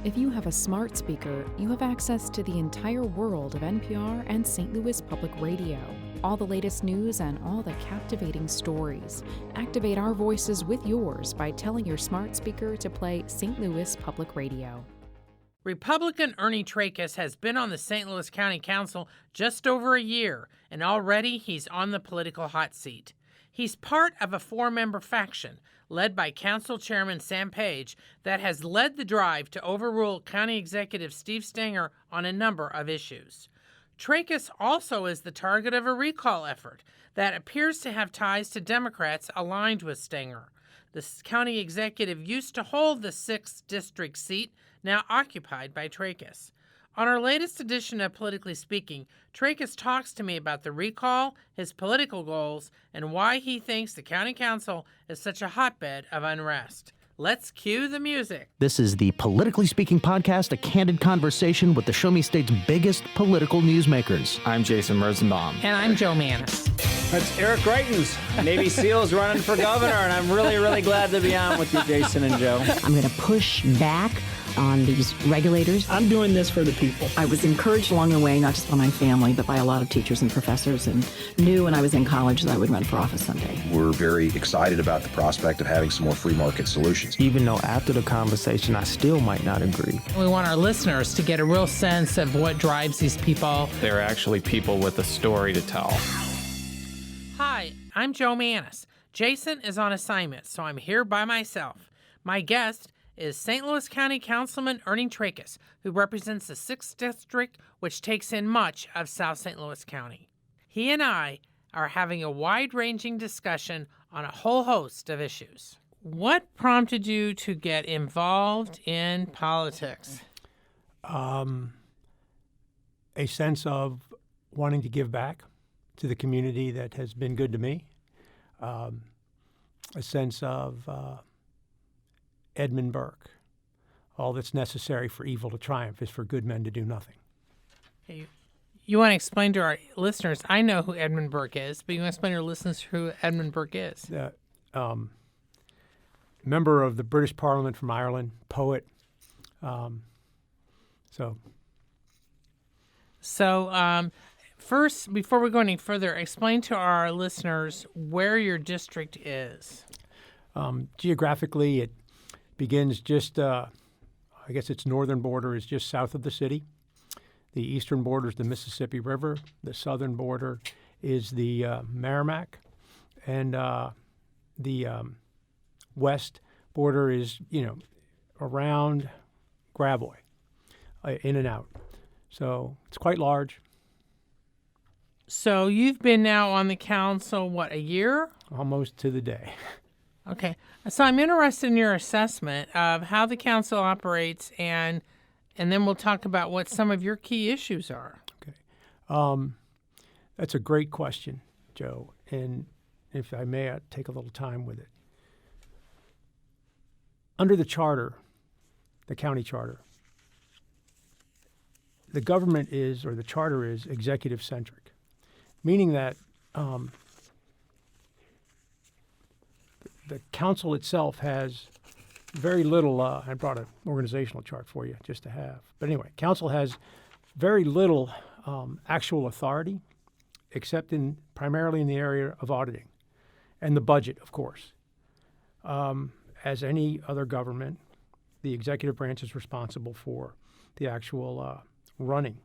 If you have a smart speaker, you have access to the entire world of NPR and St. Louis Public Radio. All the latest news and all the captivating stories. Activate our voices with yours by telling your smart speaker to play St. Louis Public Radio. Republican Ernie Trakas has been on the St. Louis County Council just over a year, and already he's on the political hot seat. He's part of a 4-member faction led by Council Chairman Sam Page that has led the drive to overrule County Executive Steve Stenger on a number of issues. Trakas also is the target of a recall effort that appears to have ties to Democrats aligned with Stenger. The county executive used to hold the 6th district seat, now occupied by Trakas. On our latest edition of Politically Speaking, Trakas talks to me about the recall, his political goals, and why he thinks the county council is such a hotbed of unrest. Let's cue the music. This is the Politically Speaking podcast, a candid conversation with the Show Me State's biggest political newsmakers. I'm Jason Rosenbaum. And I'm Joe Mannies. That's Eric Greitens, Navy SEALs running for governor, and I'm really, really glad to be on with you, Jason and Joe. I'm going to push back on these regulators. I'm doing this for the people. I was encouraged along the way, not just by my family, but by a lot of teachers and professors, and knew when I was in college that I would run for office someday. We're very excited about the prospect of having some more free market solutions. Even though after the conversation, I still might not agree. We want our listeners to get a real sense of what drives these people. They're actually people with a story to tell. Hi, I'm Joe Mannies. Jason is on assignment, so I'm here by myself. My guest is St. Louis County Councilman Ernie Trakas, who represents the 6th District, which takes in much of South St. Louis County. He and I are having a wide-ranging discussion on a whole host of issues. What prompted you to get involved in politics? A sense of wanting to give back to the community that has been good to me. A sense of Edmund Burke. All that's necessary for evil to triumph is for good men to do nothing. Hey, you want to explain to our listeners, I know who Edmund Burke is, but you want to explain to our listeners who Edmund Burke is? Member of the British Parliament from Ireland, poet. First, before we go any further, explain to our listeners where your district is. Geographically, it begins just, I guess its northern border is just south of the city. The eastern border is the Mississippi River. The southern border is the Merrimack. And the west border is, around Gravois, in and out. So it's quite large. So you've been now on the council, a year? Almost to the day. Okay. So I'm interested in your assessment of how the council operates, and then we'll talk about what some of your key issues are. Okay. That's a great question, Joe. And if I may, I'll take a little time with it. Under the charter, the county charter, the government is, or the charter is, executive-centric, meaning that the council itself has very little, I brought an organizational chart for you just to have. But anyway, council has very little actual authority, except primarily in the area of auditing and the budget, of course. As any other government, the executive branch is responsible for the actual running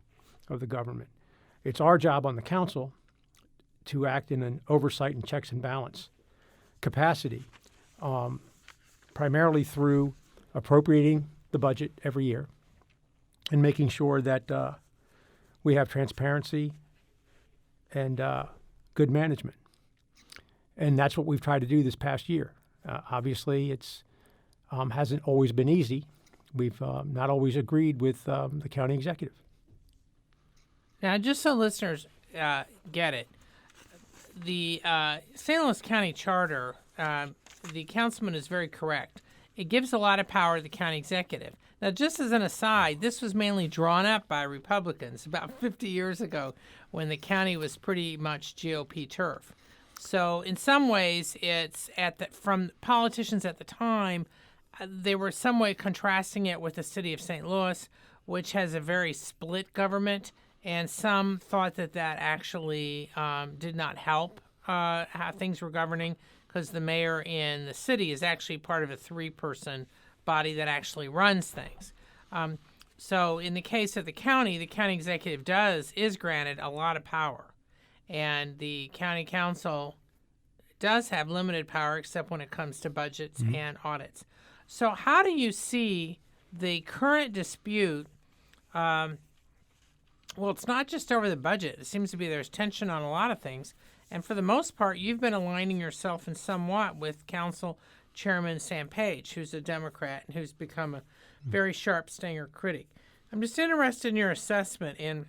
of the government. It's our job on the council to act in an oversight and checks and balance capacity, primarily through appropriating the budget every year and making sure that we have transparency and good management. And that's what we've tried to do this past year. Obviously, it's hasn't always been easy. We've not always agreed with the county executive. Now, just so listeners get it, the St. Louis County Charter, the councilman is very correct. It gives a lot of power to the county executive. Now, just as an aside, this was mainly drawn up by Republicans about 50 years ago when the county was pretty much GOP turf. So in some ways, it's from politicians at the time they were some way contrasting it with the city of St. Louis, which has a very split government, and some thought that actually did not help how things were governing, because the mayor in the city is actually part of a 3-person body that actually runs things. So in the case of the county executive is granted a lot of power, and the county council does have limited power except when it comes to budgets and audits. So how do you see the current dispute? Well, it's not just over the budget. It seems to be there's tension on a lot of things. And for the most part, you've been aligning yourself in somewhat with Council Chairman Sam Page, who's a Democrat and who's become a very sharp Stanger critic. I'm just interested in your assessment in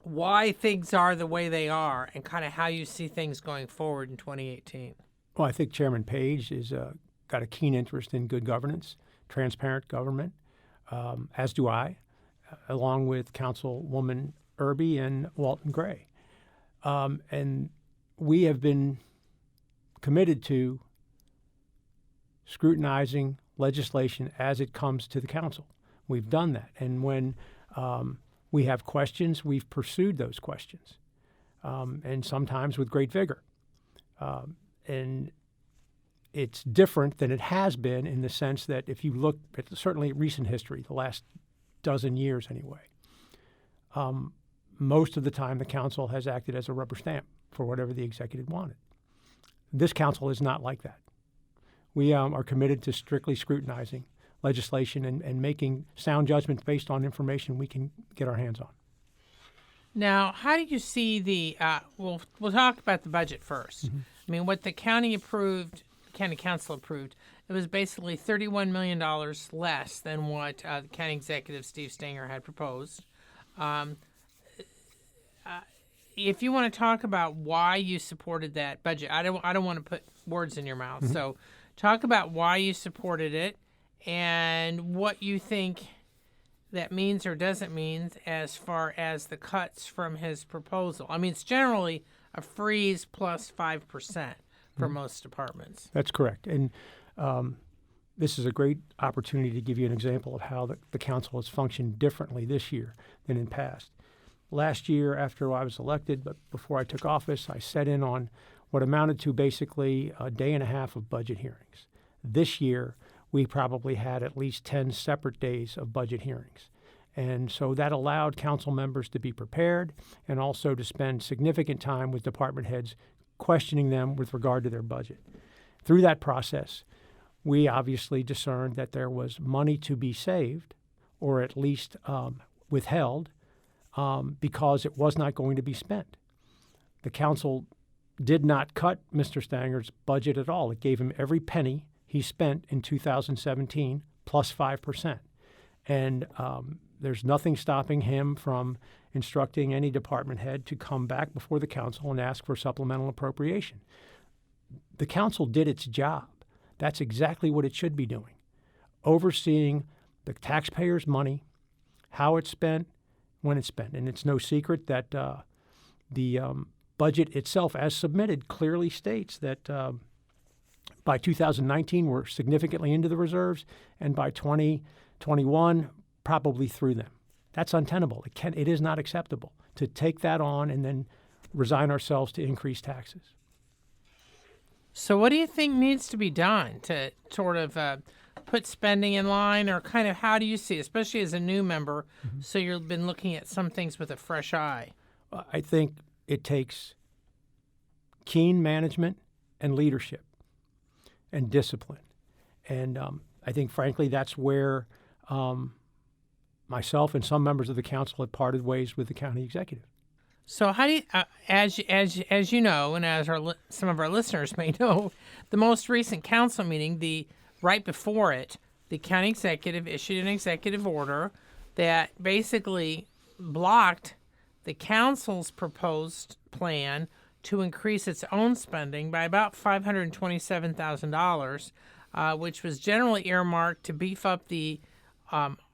why things are the way they are and kind of how you see things going forward in 2018. Well, I think Chairman Page is got a keen interest in good governance, transparent government, as do I, along with Councilwoman Irby and Walton Gray. And we have been committed to scrutinizing legislation as it comes to the council. We've done that. And when we have questions, we've pursued those questions, and sometimes with great vigor. And it's different than it has been in the sense that if you look at certainly recent history, the last dozen years anyway, most of the time the council has acted as a rubber stamp for whatever the executive wanted. This council is not like that. We are committed to strictly scrutinizing legislation and making sound judgments based on information we can get our hands on. Now, how do you see the we'll talk about the budget first. I mean, what the county council approved, it was basically $31 million less than what the county executive, Steve Stanger, had proposed. If you want to talk about why you supported that budget, I don't want to put words in your mouth. So talk about why you supported it and what you think that means or doesn't mean as far as the cuts from his proposal. I mean, it's generally a freeze plus 5% for most departments. That's correct. And this is a great opportunity to give you an example of how the council has functioned differently this year than in past. Last year, after I was elected, but before I took office, I sat in on what amounted to basically a day and a half of budget hearings. This year, we probably had at least 10 separate days of budget hearings. And so that allowed council members to be prepared and also to spend significant time with department heads questioning them with regard to their budget. Through that process, we obviously discerned that there was money to be saved or at least withheld because it was not going to be spent. The council did not cut Mr. Stanger's budget at all. It gave him every penny he spent in 2017 plus 5%. And there's nothing stopping him from instructing any department head to come back before the council and ask for supplemental appropriation. The council did its job. That's exactly what it should be doing, overseeing the taxpayers' money, how it's spent, when it's spent. And it's no secret that the budget itself, as submitted, clearly states that by 2019, we're significantly into the reserves, and by 2021, probably through them. That's untenable. It is not acceptable to take that on and then resign ourselves to increased taxes. So what do you think needs to be done to sort of put spending in line, or kind of how do you see, especially as a new member, so you've been looking at some things with a fresh eye? I think it takes keen management and leadership and discipline. And I think, frankly, that's where myself and some members of the council have parted ways with the county executive. So how do you, as you know, and as some of our listeners may know, the most recent council meeting, right before it, the county executive issued an executive order that basically blocked the council's proposed plan to increase its own spending by about $527,000, which was generally earmarked to beef up the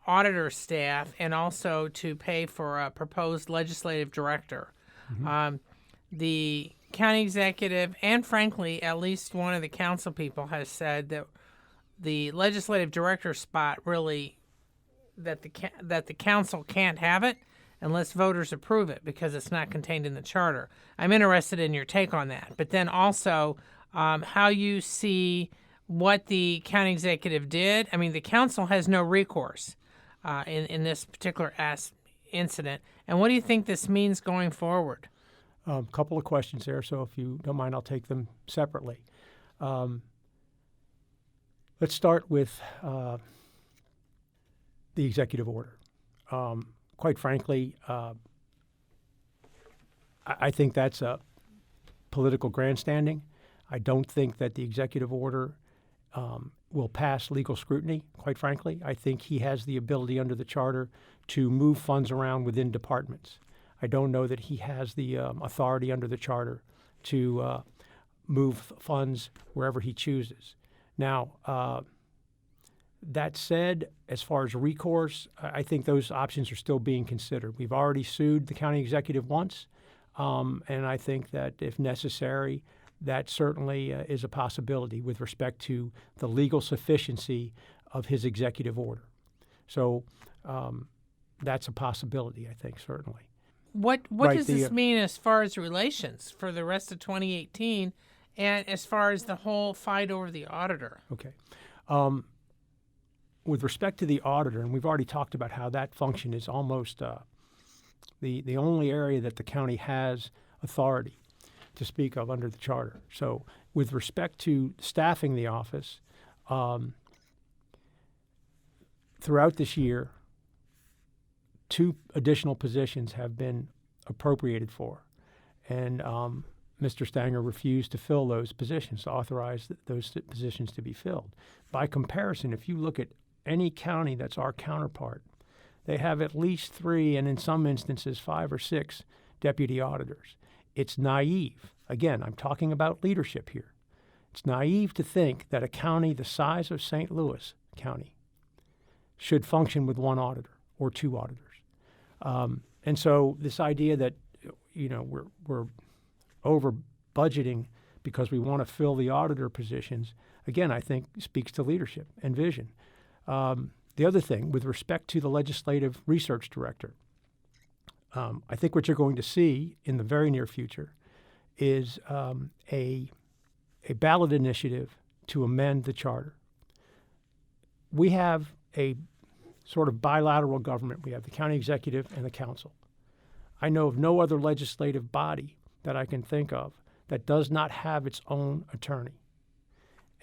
auditor staff and also to pay for a proposed legislative director. The county executive and, frankly, at least one of the council people has said that the legislative director spot really that the council can't have it unless voters approve it because it's not contained in the charter. I'm interested in your take on that. But then also how you see what the county executive did. I mean, the council has no recourse in this particular incident. And what do you think this means going forward? A couple of questions there, so if you don't mind, I'll take them separately. Let's start with the executive order. Quite frankly, I think that's a political grandstanding. I don't think that the executive order will pass legal scrutiny, quite frankly. I think he has the ability under the charter to move funds around within departments. I don't know that he has the authority under the charter to move funds wherever he chooses. Now, that said, as far as recourse, I think those options are still being considered. We've already sued the county executive once, and I think that if necessary, that certainly is a possibility with respect to the legal sufficiency of his executive order. So that's a possibility, I think, certainly. What does this mean as far as relations for the rest of 2018 and as far as the whole fight over the auditor? Okay. With respect to the auditor, and we've already talked about how that function is almost the only area that the county has authority to speak of under the charter. So with respect to staffing the office, throughout this year, 2 additional positions have been appropriated for. And Mr. Stanger refused to fill those positions, to authorize those positions to be filled. By comparison, if you look at any county that's our counterpart, they have at least 3, and in some instances 5 or 6 deputy auditors. It's naive. Again, I'm talking about leadership here. It's naive to think that a county the size of St. Louis County should function with 1 auditor or 2 auditors. And so this idea that we're over budgeting because we want to fill the auditor positions, again, I think speaks to leadership and vision. The other thing, with respect to the legislative research director, I think what you're going to see in the very near future is a ballot initiative to amend the charter. We have a sort of bilateral government. We have the county executive and the council. I know of no other legislative body that I can think of that does not have its own attorney.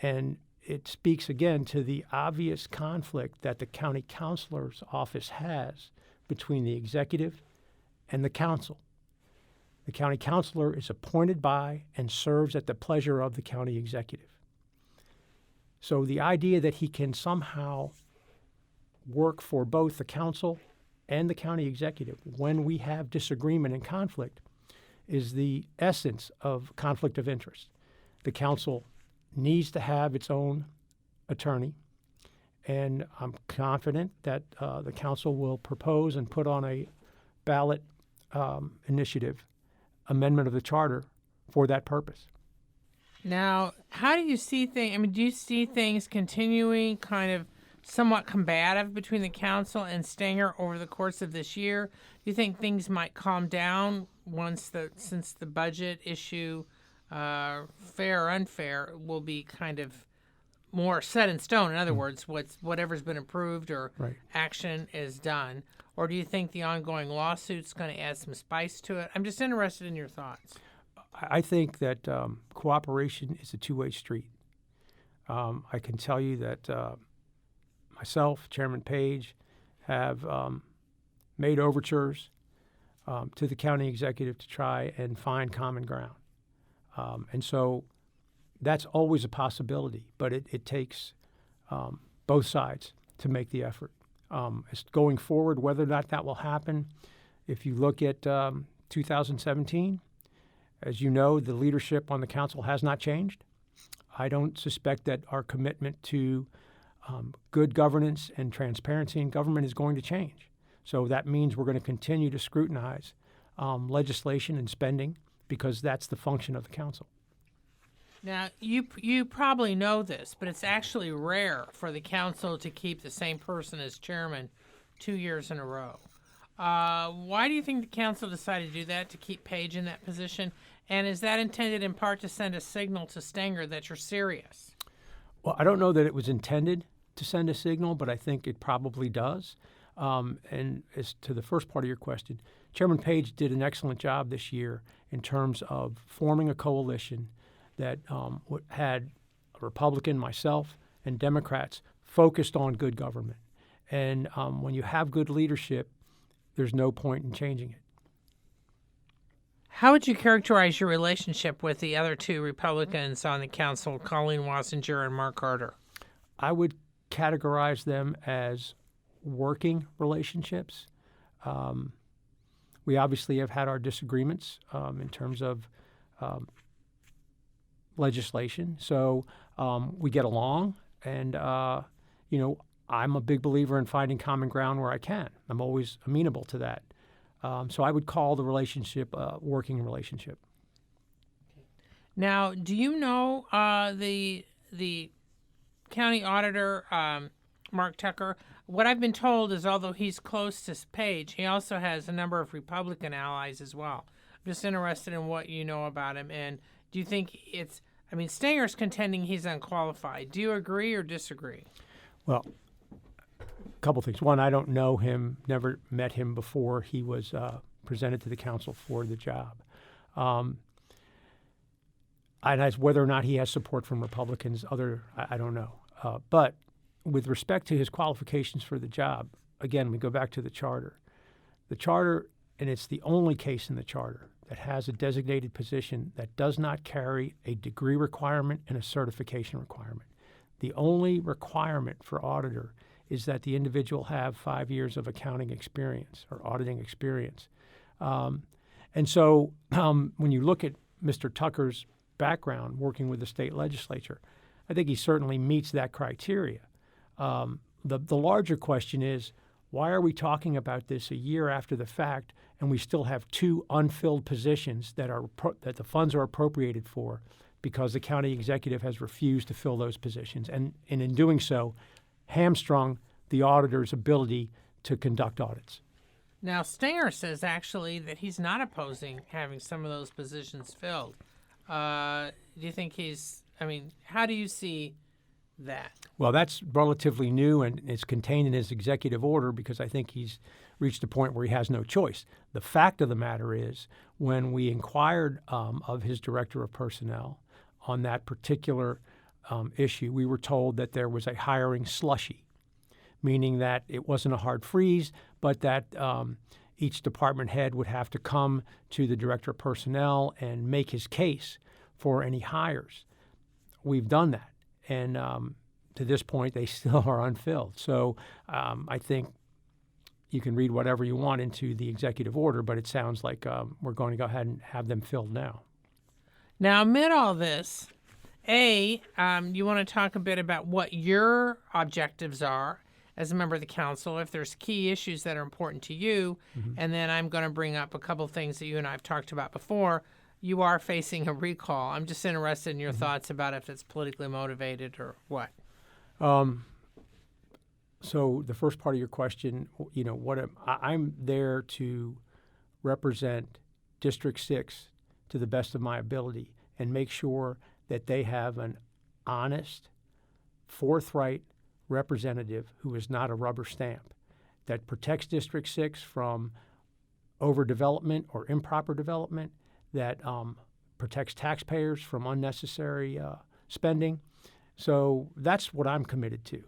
And it speaks again to the obvious conflict that the county councilor's office has between the executive and the council. The county councilor is appointed by and serves at the pleasure of the county executive. So the idea that he can somehow work for both the council and the county executive when we have disagreement and conflict is the essence of conflict of interest. The council needs to have its own attorney, and I'm confident that the council will propose and put on a ballot initiative amendment of the charter for that purpose. Now, how do you see things? I mean, do you see things continuing kind of somewhat combative between the council and Stanger over the course of this year? Do you think things might calm down since the budget issue, fair or unfair, will be kind of more set in stone? In other words, whatever's been approved or action is done. Or do you think the ongoing lawsuit's going to add some spice to it? I'm just interested in your thoughts. I think that cooperation is a two-way street. I can tell you that myself, Chairman Page, have made overtures to the county executive to try and find common ground. And so that's always a possibility, but it takes both sides to make the effort. As going forward, whether or not that will happen, if you look at 2017, as you know, the leadership on the council has not changed. I don't suspect that our commitment to good governance and transparency in government is going to change. So that means we're going to continue to scrutinize legislation and spending because that's the function of the council. Now, you probably know this, but it's actually rare for the council to keep the same person as chairman 2 years in a row. Why do you think the council decided to do that, to keep Page in that position? And is that intended in part to send a signal to Stenger that you're serious? Well, I don't know that it was intended to send a signal, but I think it probably does. And as to the first part of your question, Chairman Page did an excellent job this year in terms of forming a coalition that had a Republican, myself, and Democrats focused on good government. And when you have good leadership, there's no point in changing it. How would you characterize your relationship with the other two Republicans on the council, Colleen Wassinger and Mark Carter? I would categorize them as working relationships. We obviously have had our disagreements in terms of legislation. So we get along, and, I'm a big believer in finding common ground where I can. I'm always amenable to that. So I would call the relationship a working relationship. Now, do you know the county auditor, Mark Tucker? What I've been told is although he's close to Page, he also has a number of Republican allies as well. I'm just interested in what you know about him. And do you think Stenger's contending he's unqualified. Do you agree or disagree? Well, a couple things. One, I don't know him, never met him before he was presented to the council for the job. And as whether or not he has support from Republicans, I don't know. But with respect to his qualifications for the job, again, we go back to the charter. The charter, and it's the only case in the charter that has a designated position that does not carry a degree requirement and a certification requirement. The only requirement for auditor is that the individual have 5 years of accounting experience or auditing experience. And so when you look at Mr. Tucker's background working with the state legislature, I think he certainly meets that criteria. The larger question is, why are we talking about this a year after the fact and we still have two unfilled positions that the funds are appropriated for because the county executive has refused to fill those positions and in doing so hamstrung the auditor's ability to conduct audits? Now, Stenger says actually that he's not opposing having some of those positions filled. Do you think how do you see that? Well, that's relatively new, and it's contained in his executive order because I think he's reached a point where he has no choice. The fact of the matter is, when we inquired of his director of personnel on that particular issue, we were told that there was a hiring slushy, meaning that it wasn't a hard freeze, but that each department head would have to come to the director of personnel and make his case for any hires. We've done that. And to this point, they still are unfilled. So I think you can read whatever you want into the executive order, but it sounds like we're going to go ahead and have them filled now. Now, amid all this, you want to talk a bit about what your objectives are as a member of the council, if there's key issues that are important to you, and then I'm going to bring up a couple things that you and I have talked about before. You are facing a recall. I'm just interested in your thoughts about if it's politically motivated or what. So the first part of your question, I'm there to represent District 6 to the best of my ability and make sure that they have an honest, forthright representative who is not a rubber stamp, that protects District 6 from overdevelopment or improper development, that protects taxpayers from unnecessary spending. So that's what I'm committed to.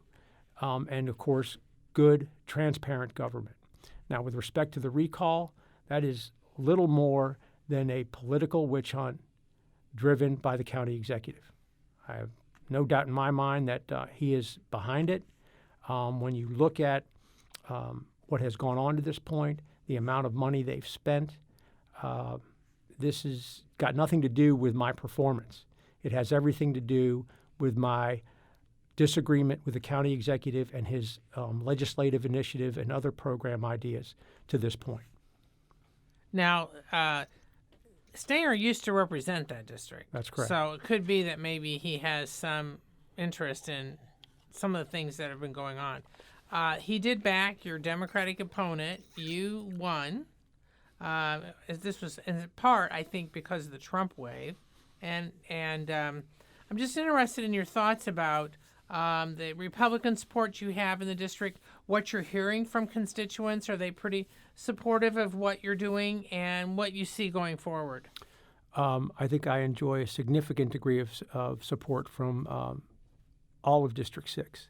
And, of course, good, transparent government. Now, with respect to the recall, that is little more than a political witch hunt driven by the county executive. I have no doubt in my mind that he is behind it. When you look at what has gone on to this point, the amount of money they've spent, this has got nothing to do with my performance. It has everything to do with my disagreement with the county executive and his legislative initiative and other program ideas to this point. Now, Stanger used to represent that district. That's correct. So it could be that maybe he has some interest in some of the things that have been going on. He did back your Democratic opponent. You won. This was in part, I think, because of the Trump wave. And I'm just interested in your thoughts about the Republican support you have in the district, what you're hearing from constituents. Are they pretty supportive of what you're doing and what you see going forward? I think I enjoy a significant degree of support from all of District 6.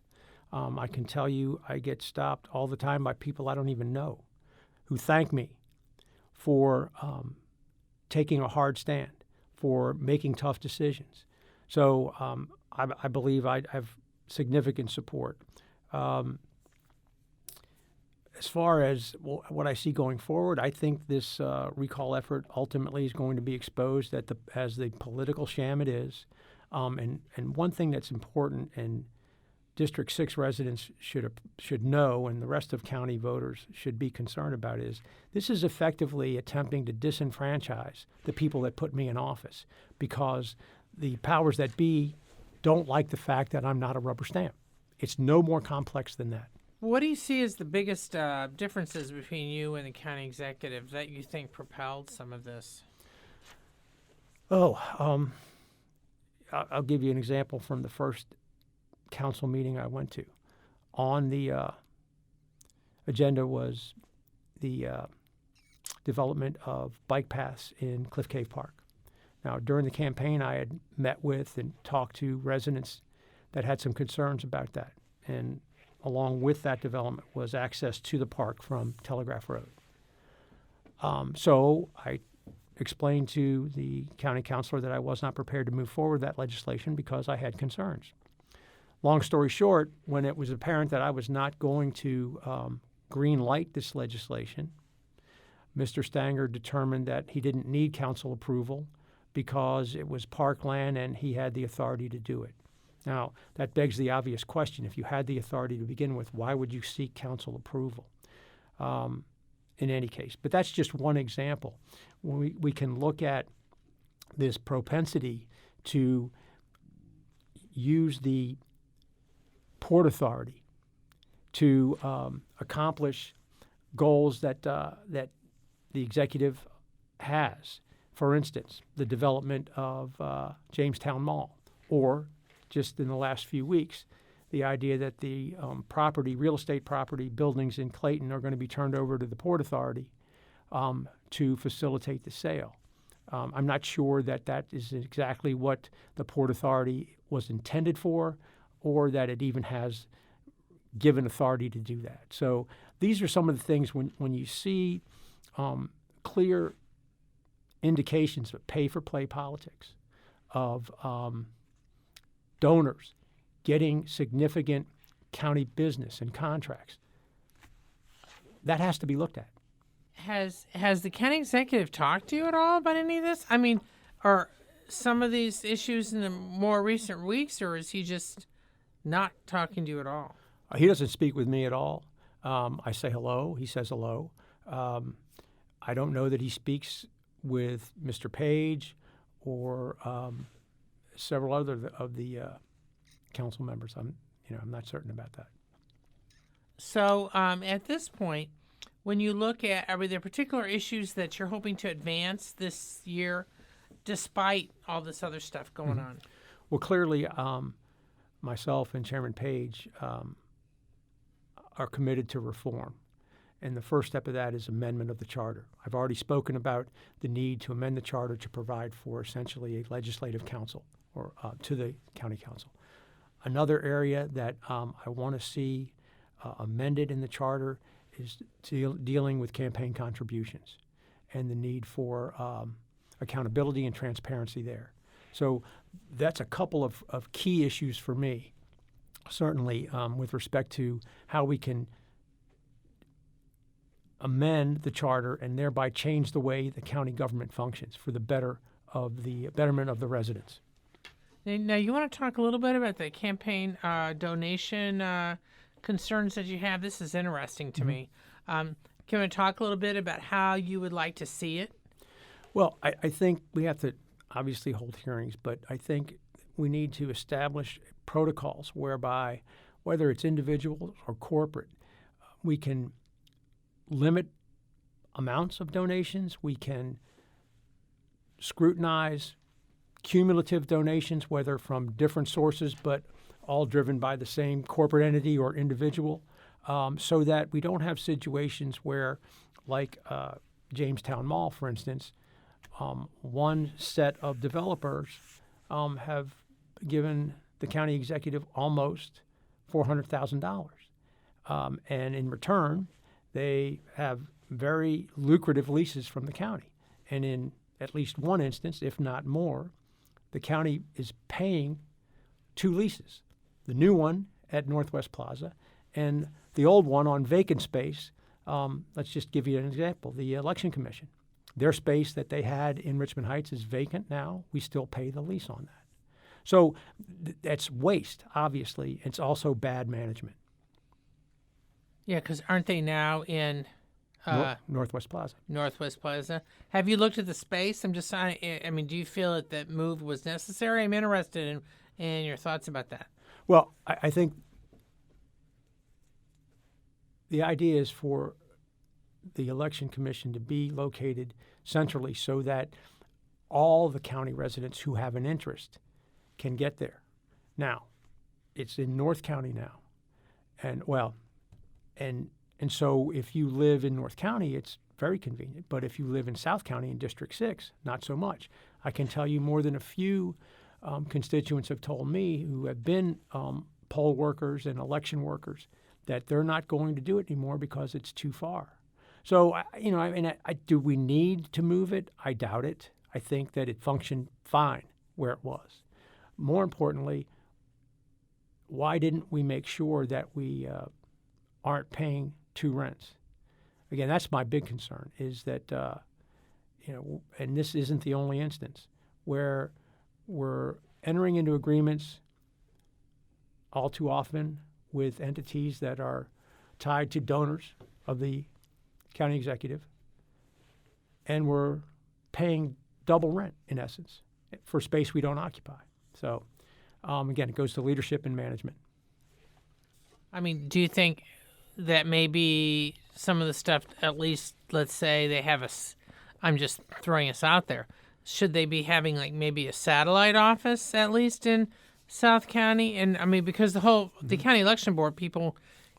I can tell you I get stopped all the time by people I don't even know who thank me for taking a hard stand, for making tough decisions. So I believe I have significant support. As far as what I see going forward, I think this recall effort ultimately is going to be exposed as the political sham it is. And one thing that's important and District 6 residents should know, and the rest of county voters should be concerned about, is this is effectively attempting to disenfranchise the people that put me in office, because the powers that be don't like the fact that I'm not a rubber stamp. It's no more complex than that. What do you see as the biggest differences between you and the county executive that you think propelled some of this? I'll give you an example from the first council meeting I went to. On the agenda was the development of bike paths in Cliff Cave Park. Now, during the campaign, I had met with and talked to residents that had some concerns about that. And along with that development was access to the park from Telegraph Road. So I explained to the county councilor that I was not prepared to move forward that legislation because I had concerns. Long story short, when it was apparent that I was not going to green light this legislation, Mr. Stanger determined that he didn't need council approval because it was parkland and he had the authority to do it. Now, that begs the obvious question. If you had the authority to begin with, why would you seek council approval in any case? But that's just one example. We can look at this propensity to use the Port Authority to accomplish goals that the executive has. For instance, the development of Jamestown Mall, or just in the last few weeks, the idea that the real estate property, buildings in Clayton are going to be turned over to the Port Authority to facilitate the sale. I'm not sure that that is exactly what the Port Authority was intended for, or that it even has given authority to do that. So these are some of the things when you see clear indications of pay-for-play politics, of donors getting significant county business and contracts, that has to be looked at. Has the county executive talked to you at all about any of this? I mean, are some of these issues in the more recent weeks, or is he just not talking to you at all? He doesn't speak with me at all. I say hello. He says hello. I don't know that he speaks with Mr. Page or several other of the council members. I'm not certain about that. So at this point, when you look at, are there particular issues that you're hoping to advance this year, despite all this other stuff going on? Well, clearly, myself and Chairman Page are committed to reform. And the first step of that is amendment of the charter. I've already spoken about the need to amend the charter to provide for essentially a legislative council, or to the county council. Another area that I want to see amended in the charter is dealing with campaign contributions and the need for accountability and transparency there. So that's a couple of key issues for me, certainly with respect to how we can amend the charter and thereby change the way the county government functions for the betterment of the residents. Now, you want to talk a little bit about the campaign donation concerns that you have? This is interesting to me. Can we talk a little bit about how you would like to see it? Well, I think we have to obviously hold hearings, but I think we need to establish protocols whereby, whether it's individuals or corporate, we can limit amounts of donations. We can scrutinize cumulative donations, whether from different sources, but all driven by the same corporate entity or individual, so that we don't have situations where, like Jamestown Mall, for instance, one set of developers have given the county executive almost $400,000. And in return, they have very lucrative leases from the county. And in at least one instance, if not more, the county is paying 2 leases, the new one at Northwest Plaza and the old one on vacant space. Let's just give you an example. The Election Commission, their space that they had in Richmond Heights is vacant now. We still pay the lease on that. So that's waste, obviously. It's also bad management. Yeah, because aren't they now in Northwest Plaza? Northwest Plaza. Have you looked at the space? I'm just, I mean, do you feel that move was necessary? I'm interested in your thoughts about that. Well, I think the idea is for the Election Commission to be located centrally so that all the county residents who have an interest can get there. Now, it's in North County now. And so if you live in North County, it's very convenient. But if you live in South County in District 6, not so much. I can tell you more than a few constituents have told me who have been poll workers and election workers that they're not going to do it anymore because it's too far. So, do we need to move it? I doubt it. I think that it functioned fine where it was. More importantly, why didn't we make sure that we aren't paying 2 rents? Again, that's my big concern, is that, and this isn't the only instance, where we're entering into agreements all too often with entities that are tied to donors of the county executive, and we're paying double rent, in essence, for space we don't occupy. So, again, it goes to leadership and management. I mean, do you think that maybe some of the stuff, at least, let's say they have I'm just throwing us out there, should they be having like maybe a satellite office at least in South County? And I mean, because the county election board, people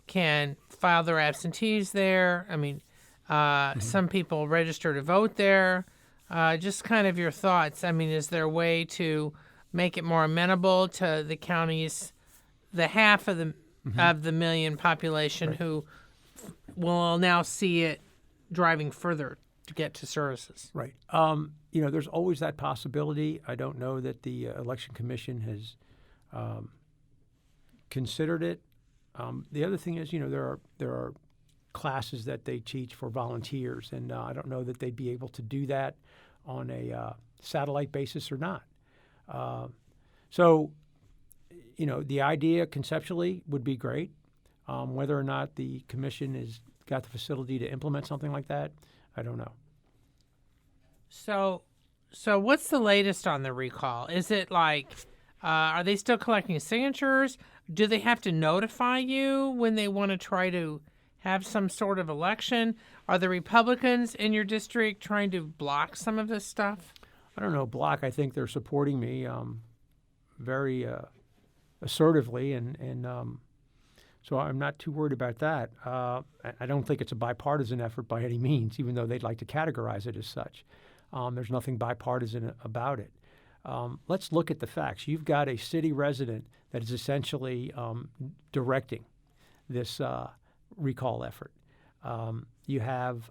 can file their absentees there. I mean, some people register to vote there. Just kind of your thoughts. I mean, is there a way to make it more amenable to the county's, the half of the million population who will now see it driving further to get to services? Right. There's always that possibility. I don't know that the Election Commission has considered it. The other thing is, there are classes that they teach for volunteers, and I don't know that they'd be able to do that on a satellite basis or not. So, the idea conceptually would be great. Whether or not the commission has got the facility to implement something like that, I don't know. So what's the latest on the recall? Is it like, are they still collecting signatures? Do they have to notify you when they want to try to have some sort of election? Are the Republicans in your district trying to block some of this stuff? I don't know, block. I think they're supporting me very assertively, and so I'm not too worried about that. I don't think it's a bipartisan effort by any means, even though they'd like to categorize it as such. There's nothing bipartisan about it. Let's look at the facts. You've got a city resident that is essentially directing this recall effort. You have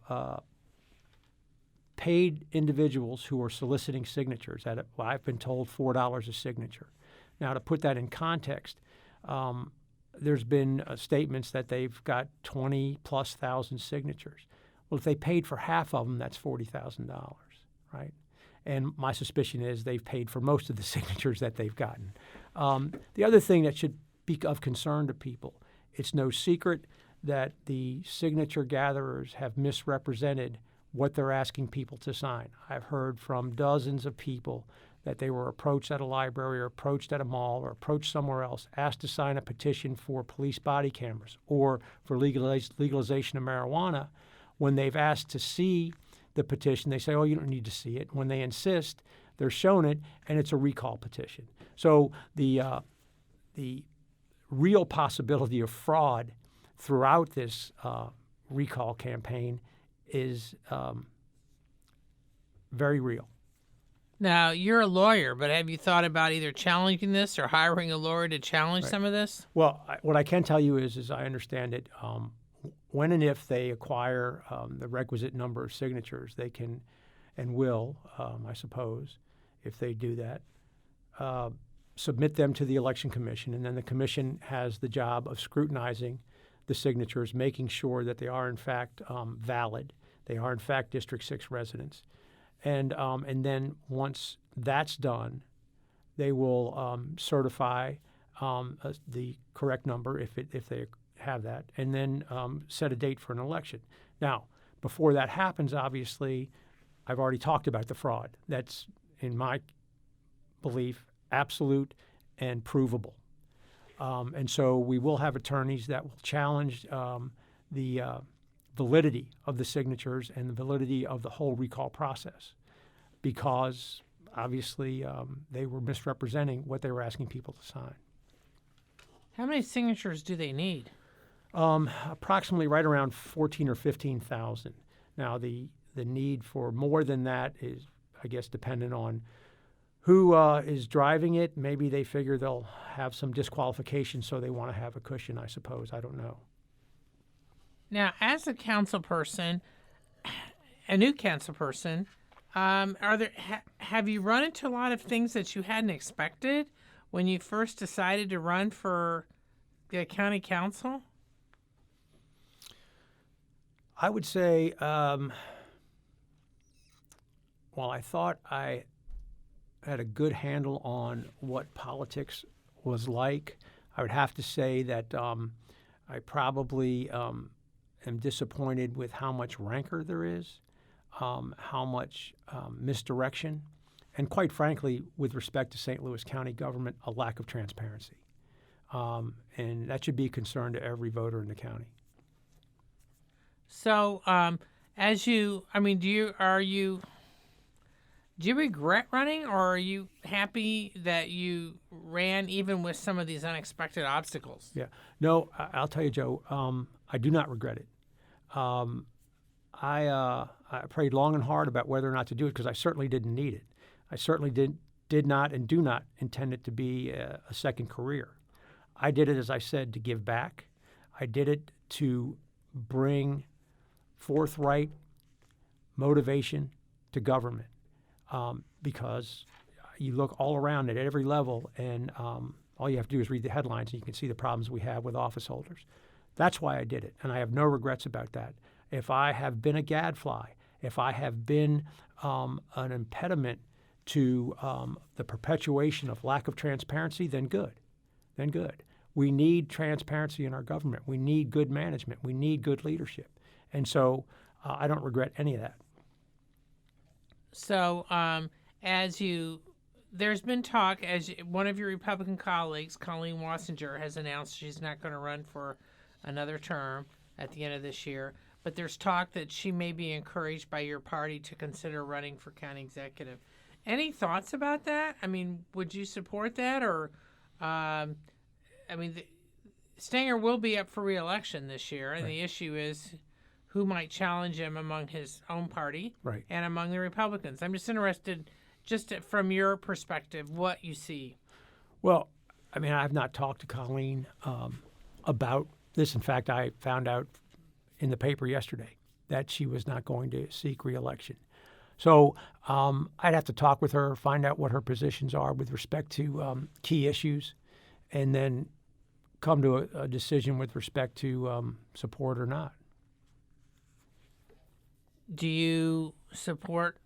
paid individuals who are soliciting signatures at, I've been told, $4 a signature. Now, to put that in context, there's been statements that they've got 20+ thousand signatures. Well, if they paid for half of them, that's $40,000, right? And my suspicion is they've paid for most of the signatures that they've gotten. The other thing that should be of concern to people, it's no secret that the signature gatherers have misrepresented what they're asking people to sign. I've heard from dozens of people that they were approached at a library or approached at a mall or approached somewhere else, asked to sign a petition for police body cameras or for legalization of marijuana. When they've asked to see the petition, they say, oh, you don't need to see it. When they insist, they're shown it, and it's a recall petition. So the real possibility of fraud throughout this recall campaign is very real. Now, you're a lawyer, but have you thought about either challenging this or hiring a lawyer to challenge some of this? Well, what I can tell you is I understand it, when and if they acquire the requisite number of signatures, they can and will, I suppose, if they do that, submit them to the Election Commission, and then the Commission has the job of scrutinizing the signatures, making sure that they are, in fact, valid. They are, in fact, District 6 residents. And then once that's done, they will certify the correct number if they have that, and then set a date for an election. Now, before that happens, obviously, I've already talked about the fraud. That's, in my belief, absolute and provable. And so we will have attorneys that will challenge the validity of the signatures and the validity of the whole recall process, because obviously they were misrepresenting what they were asking people to sign. How many signatures do they need? Approximately right around 14 or 15,000. Now, the need for more than that is, I guess, dependent on who is driving it. Maybe they figure they'll have some disqualification, so they want to have a cushion, I suppose. I don't know. Now, as a council person, a new council person, have you run into a lot of things that you hadn't expected when you first decided to run for the county council? I would say, while I thought I had a good handle on what politics was like, I would have to say that I probably am disappointed with how much rancor there is, how much misdirection, and quite frankly, with respect to St. Louis County government, a lack of transparency. And that should be a concern to every voter in the county. So, do you regret running, or are you happy that you ran even with some of these unexpected obstacles? Yeah. No, I'll tell you, Joe, I do not regret it. I prayed long and hard about whether or not to do it because I certainly didn't need it. I certainly did not and do not intend it to be a second career. I did it, as I said, to give back. I did it to bring forthright motivation to government, because you look all around at every level, and all you have to do is read the headlines, and you can see the problems we have with office holders. That's why I did it, and I have no regrets about that. If I have been a gadfly, if I have been an impediment to the perpetuation of lack of transparency, then good. Then good. We need transparency in our government. We need good management. We need good leadership. And so I don't regret any of that. So there's been talk, as one of your Republican colleagues, Colleen Wassinger, has announced she's not going to run for another term at the end of this year, but there's talk that she may be encouraged by your party to consider running for county executive. Any thoughts about that? I mean, would you support that? Or, Stenger will be up for re-election this year, and right. The issue is who might challenge him among his own party right. and among the Republicans. I'm just interested, from your perspective, what you see. Well, I mean, I've not talked to Colleen about this. In fact, I found out in the paper yesterday that she was not going to seek re-election. So I'd have to talk with her, find out what her positions are with respect to key issues, and then come to a decision with respect to support or not. Do you support,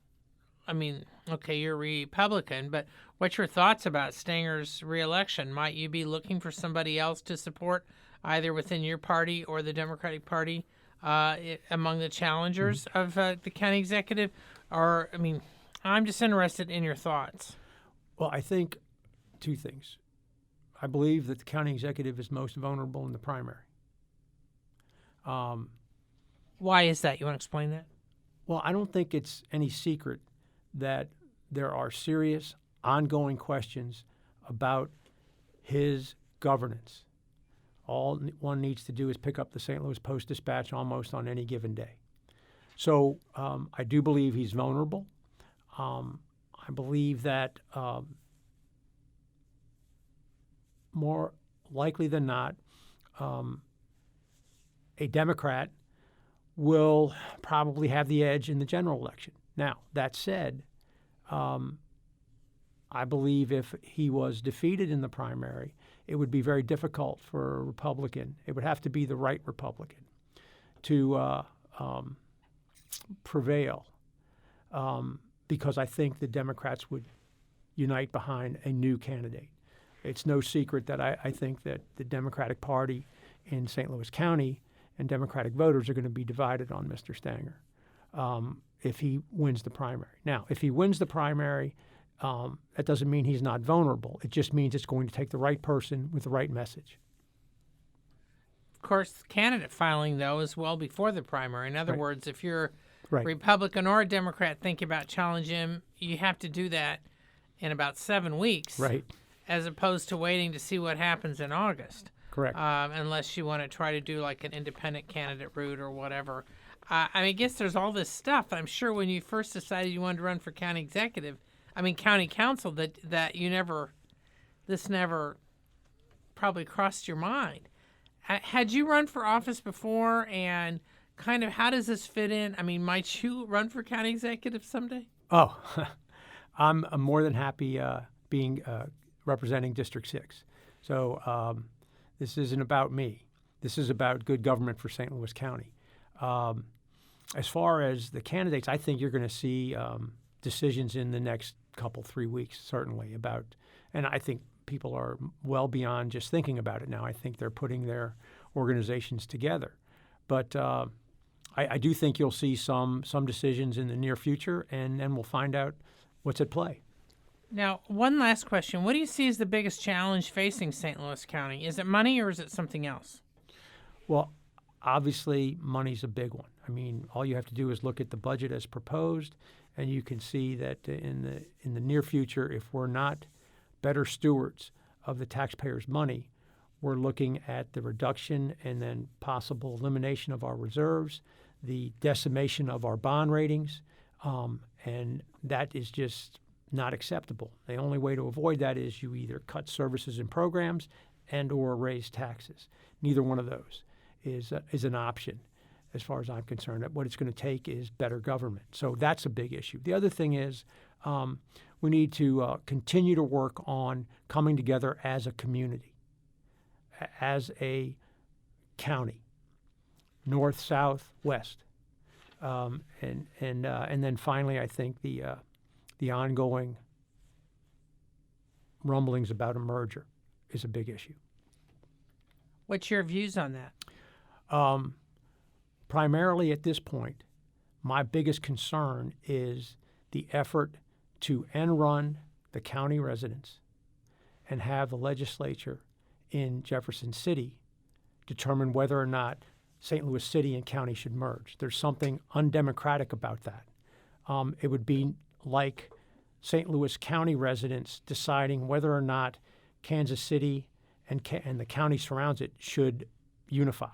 you're a Republican, but what's your thoughts about Stenger's re-election? Might you be looking for somebody else to support, either within your party or the Democratic Party, among the challengers of the county executive? Or, I mean, I'm just interested in your thoughts. Well, I think two things. I believe that the county executive is most vulnerable in the primary. Why is that? You want to explain that? Well, I don't think it's any secret that there are serious, ongoing questions about his governance. All one needs to do is pick up the St. Louis Post-Dispatch almost on any given day. So I do believe he's vulnerable. I believe that more likely than not, a Democrat will probably have the edge in the general election. Now, that said, I believe if he was defeated in the primary, it would be very difficult for a Republican. It would have to be the right Republican to prevail, because I think the Democrats would unite behind a new candidate. It's no secret that I think that the Democratic Party in St. Louis County and Democratic voters are going to be divided on Mr. Stanger if he wins the primary. Now, if he wins the primary, that doesn't mean he's not vulnerable. It just means it's going to take the right person with the right message. Of course, candidate filing, though, is well before the primary. In other Right. words, if you're Right. Republican or a Democrat thinking about challenging him, you have to do that in about 7 weeks. Right. As opposed to waiting to see what happens in August. Correct. Unless you want to try to do like an independent candidate route or whatever. I guess there's all this stuff. I'm sure when you first decided you wanted to run for county county council, that you never probably crossed your mind. Had you run for office before, and kind of how does this fit in? I mean, might you run for county executive someday? Oh, I'm more than happy being representing District 6. So this isn't about me. This is about good government for St. Louis County. As far as the candidates, I think you're going to see decisions in the next 3 weeks, certainly, and I think people are well beyond just thinking about it now. I think they're putting their organizations together. But I do think you'll see some decisions in the near future, and then we'll find out what's at play. Now, one last question. What do you see as the biggest challenge facing St. Louis County? Is it money or is it something else? Well, obviously, money's a big one. I mean, all you have to do is look at the budget as proposed, and you can see that in the near future, if we're not better stewards of the taxpayers' money, we're looking at the reduction and then possible elimination of our reserves, the decimation of our bond ratings, and that is just not acceptable. The only way to avoid that is you either cut services and programs and or raise taxes. Neither one of those is an option as far as I'm concerned. What it's going to take is better government. So that's a big issue. The other thing is we need to continue to work on coming together as a community, as a county, north, south, west. And then finally, I think the ongoing rumblings about a merger is a big issue. What's your views on that? Primarily at this point, my biggest concern is the effort to end run the county residents and have the legislature in Jefferson City determine whether or not St. Louis City and county should merge. There's something undemocratic about that. It would be like St. Louis County residents deciding whether or not Kansas City and the county surrounds it should unify.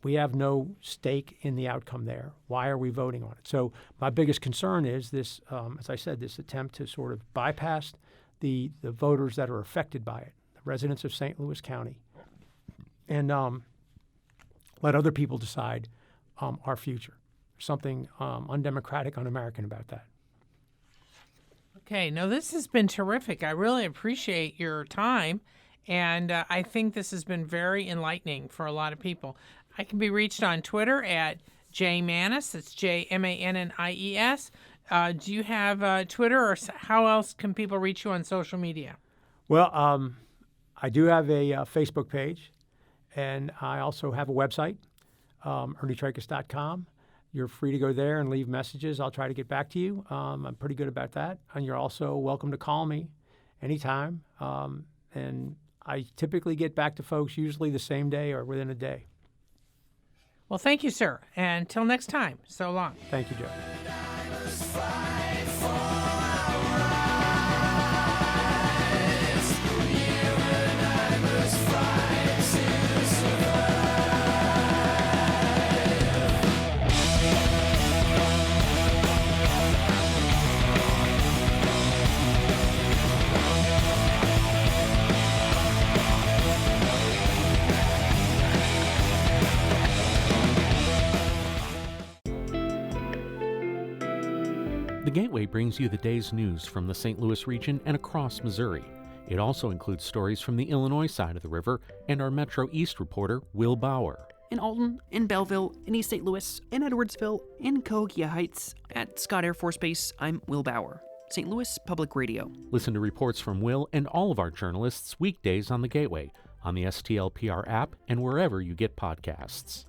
We have no stake in the outcome there. Why are we voting on it? So my biggest concern is this, as I said, this attempt to sort of bypass the voters that are affected by it, the residents of St. Louis County, and let other people decide our future. There's something undemocratic, un-American about that. Okay, no, this has been terrific. I really appreciate your time, and I think this has been very enlightening for a lot of people. I can be reached on Twitter at jmannies. That's JMANNIES. Do you have Twitter, or how else can people reach you on social media? Well, I do have a Facebook page, and I also have a website. ErnieTrakas.com. You're free to go there and leave messages. I'll try to get back to you. I'm pretty good about that. And you're also welcome to call me anytime. And I typically get back to folks usually the same day or within a day. Well, thank you, sir. And until next time, so long. Thank you, Joe. The Gateway brings you the day's news from the St. Louis region and across Missouri. It also includes stories from the Illinois side of the river and our Metro East reporter, Will Bauer. In Alton, in Belleville, in East St. Louis, in Edwardsville, in Cahokia Heights, at Scott Air Force Base, I'm Will Bauer, St. Louis Public Radio. Listen to reports from Will and all of our journalists weekdays on the Gateway, on the STLPR app, and wherever you get podcasts.